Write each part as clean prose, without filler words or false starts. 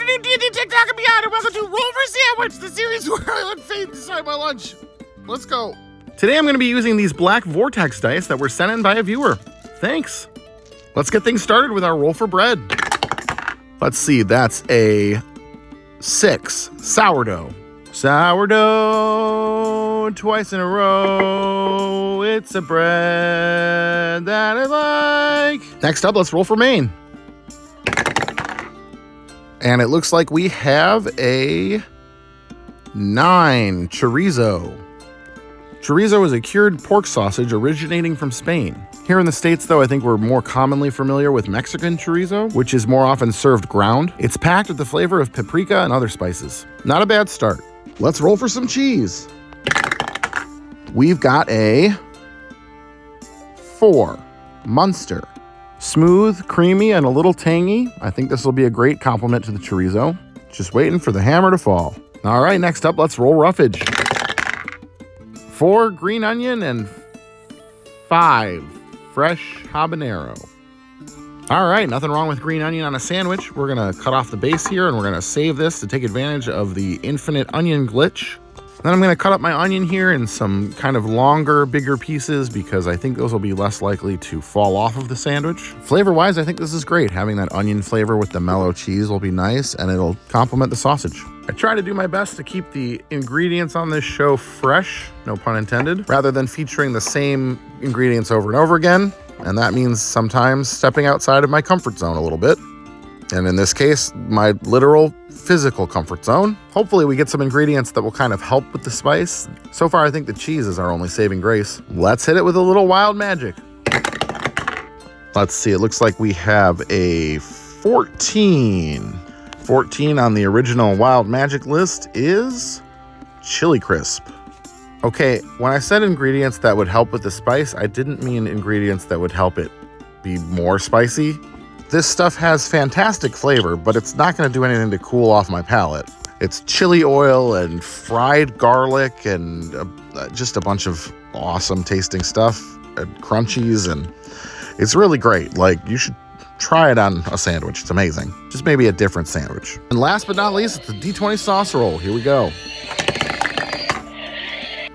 afternoon, D&D TikTok and beyond, and welcome to Roll for Sandwich, the series where I let fate decide my lunch. Let's go. Today I'm going to be using these black vortex dice that were sent in by a viewer. Thanks. Let's get things started with our roll for bread. Let's see, that's a 6. Sourdough. Sourdough, twice in a row. It's a bread that I like. Next up, let's roll for Maine. And it looks like we have a 9, chorizo. Chorizo is a cured pork sausage originating from Spain. Here in the States, though, I think we're more commonly familiar with Mexican chorizo, which is more often served ground. It's packed with the flavor of paprika and other spices. Not a bad start. Let's roll for some cheese. We've got a 4, Munster. Smooth, creamy, and a little tangy. I think this will be a great compliment to the chorizo. Just waiting for the hammer to fall. All right, next up, let's roll roughage. 4, green onion, and 5, fresh habanero. All right, nothing wrong with green onion on a sandwich. We're gonna cut off the base here, and we're gonna save this to take advantage of the infinite onion glitch. Then I'm gonna cut up my onion here in some kind of longer, bigger pieces because I think those will be less likely to fall off of the sandwich. Flavor-wise, I think this is great. Having that onion flavor with the mellow cheese will be nice, and it'll complement the sausage. I try to do my best to keep the ingredients on this show fresh, no pun intended, rather than featuring the same ingredients over and over again. And that means sometimes stepping outside of my comfort zone a little bit. And in this case, my literal physical comfort zone. Hopefully we get some ingredients that will kind of help with the spice. So far, I think the cheese is our only saving grace. Let's hit it with a little wild magic. Let's see, it looks like we have a 14. 14 on the original wild magic list is chili crisp. Okay, when I said ingredients that would help with the spice, I didn't mean ingredients that would help it be more spicy. This stuff has fantastic flavor, but it's not going to do anything to cool off my palate. It's chili oil and fried garlic and just a bunch of awesome tasting stuff and crunchies, and it's really great. Like, you should try it on a sandwich. It's amazing. Just maybe a different sandwich. And last but not least, it's the D20 sauce roll. Here we go.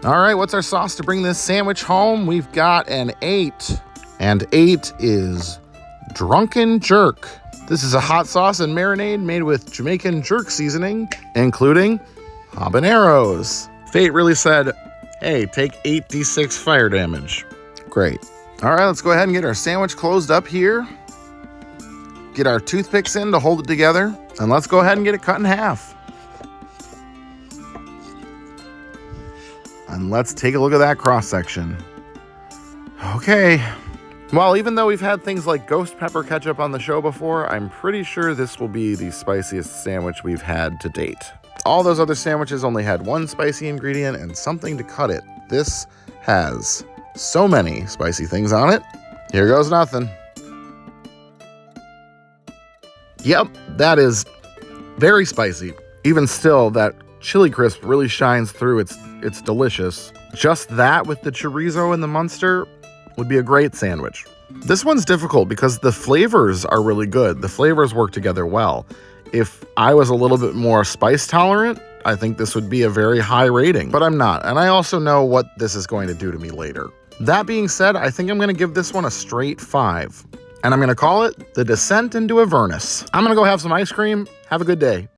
All right, what's our sauce to bring this sandwich home? We've got an 8, and 8 is Drunken Jerk. This is a hot sauce and marinade made with Jamaican jerk seasoning, including habaneros. Fate really said, hey, take 8d6 fire damage. Great. All right, let's go ahead and get our sandwich closed up here. Get our toothpicks in to hold it together, and let's go ahead and get it cut in half. And let's take a look at that cross-section. Okay. Well, even though we've had things like ghost pepper ketchup on the show before, I'm pretty sure this will be the spiciest sandwich we've had to date. All those other sandwiches only had one spicy ingredient and something to cut it. This has so many spicy things on it. Here goes nothing. Yep, that is very spicy. Even still, that chili crisp really shines through. It's delicious. Just that with the chorizo and the Munster would be a great sandwich. This one's difficult because the flavors are really good. The flavors work together well. If I was a little bit more spice tolerant, I think this would be a very high rating, but I'm not. And I also know what this is going to do to me later. That being said, I think I'm going to give this one a straight 5. And I'm going to call it the descent into Avernus. I'm going to go have some ice cream. Have a good day.